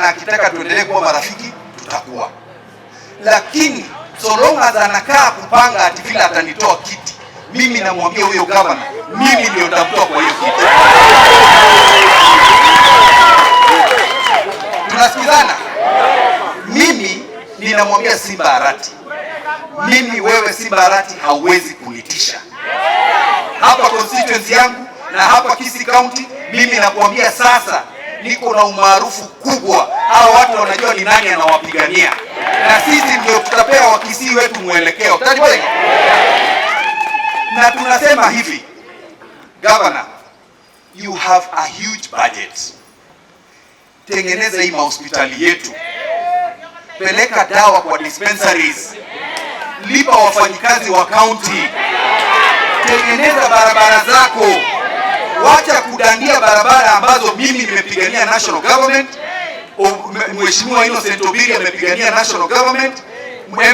gavana akitaka tuendelee kuwa marafiki tutakuwa, lakini so long as anakaa kupanga ati vile atanitoa kiti, mimi namwambia huyo gavana, mimi ndio nitamtoa kwa hiyo kiti. Tunasikizana? Mimi ninamwambia Simba Arati, mimi wewe Simba Arati hauwezi kunitisha hapa constituency yangu na hapa Kisii County. Mimi nakuambia sasa, niko na umaarufu kubwa, hao watu wanajua ni nani anawapigania, na sisi ndio tutapea Wakisii wetu mwelekeo. Na tunasema hivi, Governor, you have a huge budget. Tengeneza hii mahospitali yetu, peleka dawa kwa dispensaries, lipa wafanyikazi wa county, tengeneza barabara zako, wacha kudandia barabara ambazo mimi nimepigania national government, Mheshimiwa Innocent Obiri amepigania national government,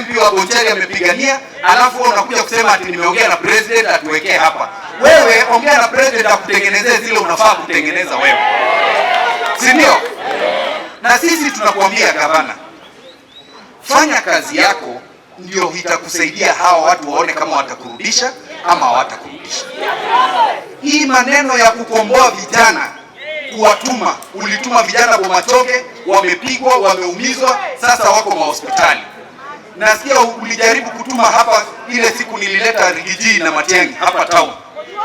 MP wa Bonchari amepigania, alafu unakuja kusema ati nimeongea na president atuwekee hapa. Wewe ongea na president akutengenezee zile unafaa kutengeneza wewe, si ndio? Na sisi tunakuambia gavana, fanya kazi yako, ndio itakusaidia hawa watu waone kama watakurudisha ama hawatakurudisha. Hii maneno ya kukomboa vijana, kuwatuma, ulituma vijana Bomachoge, wamepigwa, wameumizwa, sasa wako mahospitali. Nasikia ulijaribu kutuma hapa ile siku nilileta Rigiji na Matiang'i hapa town.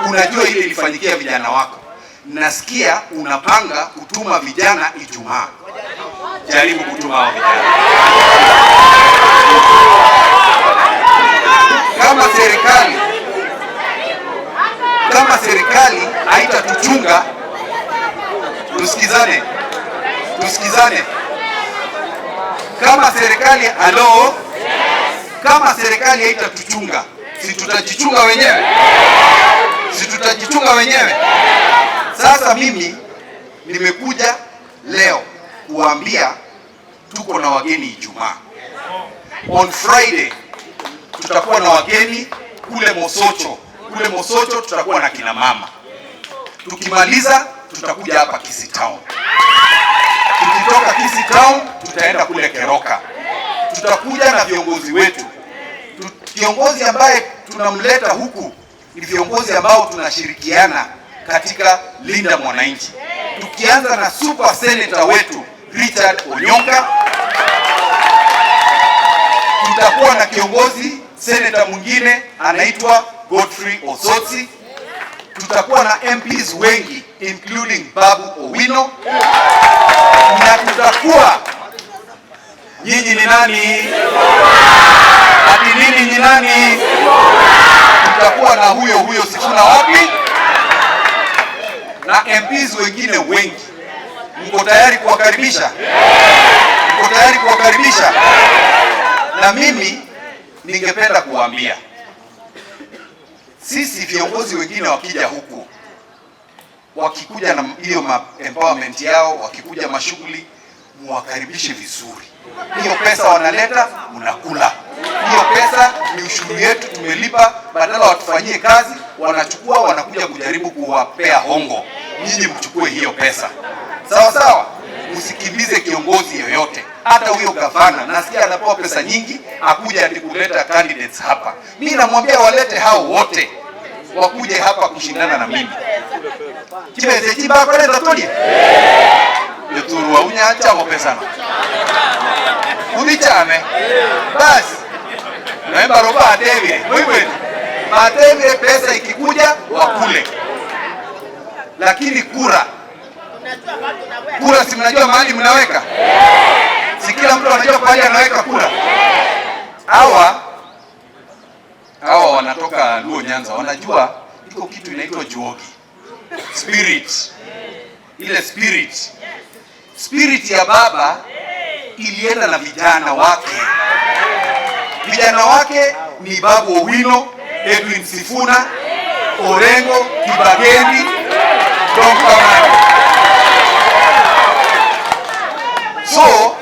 Unajua ile ilifanyikia vijana wako. Nasikia unapanga kutuma vijana Ijumaa. Jaribu kutuma hao vijana. Kama serikali haitatuchunga, tusikizane. Kama serikali kama serikali haitatuchunga, si tutajichunga wenyewe? Sasa mimi nimekuja leo kuambia tuko na wageni Ijumaa. On Friday tutakuwa na wageni kule Mosocho. Kule Mosocho tutakuwa na kina mama. Tukimaliza tutakuja hapa Kisii Town. Tukitoka Kisii Town tutaenda kule Keroka. Tutakuja na viongozi wetu. Kiongozi ambaye tunamleta huku ni viongozi ambao tunashirikiana katika linda mwananchi. Tukianza na super senator wetu Richard Onyonga, tutakuwa na kiongozi senator mwingine anaitwa Godfrey Osotsi, tutakuwa na MPs wengi including Babu Owino, na tutakuwa nyinyi ni nani? Ati nini ni nani? Tutakuwa na huyo Sifuna wapi na MPs wengine wengi. Mko tayari kuwakaribisha? Mko tayari kuwakaribisha? Na mimi ningependa kuambia sisi viongozi wengine wakija huku, wakikuja na hiyo empowerment yao, wakikuja mashughuli, muwakaribishe vizuri. Hiyo pesa wanaleta, unakula. Hiyo pesa ni ushuru yetu tumelipa, badala watufanyie kazi, wanachukua wanakuja kujaribu kuwapea hongo. Nyinyi mchukue hiyo pesa. Sawa sawa? Msikimbize kiongozi yoyote. Hata huyo gavana nasikia anapewa pesa nyingi, akuja ati kuleta candidates hapa. Mimi namwambia walete hao wote, wakuje hapa kushindana na mimi. Kibeze kiba kwa leta tuli. Yoturu wa unyacha mo pesa na. Ulichame. Basi. Naomba roba atewe. Wewe. Atewe pesa ikikuja wakule. Lakini kura si mnajua mahali mnaweka? Si kila mtu anajua mahali anaweka kura? Hawa wanatoka Luo Nyanza, wanajua iko kitu inaitwa juogi. Ile spirit ya baba ilienda na vijana wake. Vijana wake ni Babu Owino, Edwin Sifuna, Orengo, Kibagendi, Don Kamano. So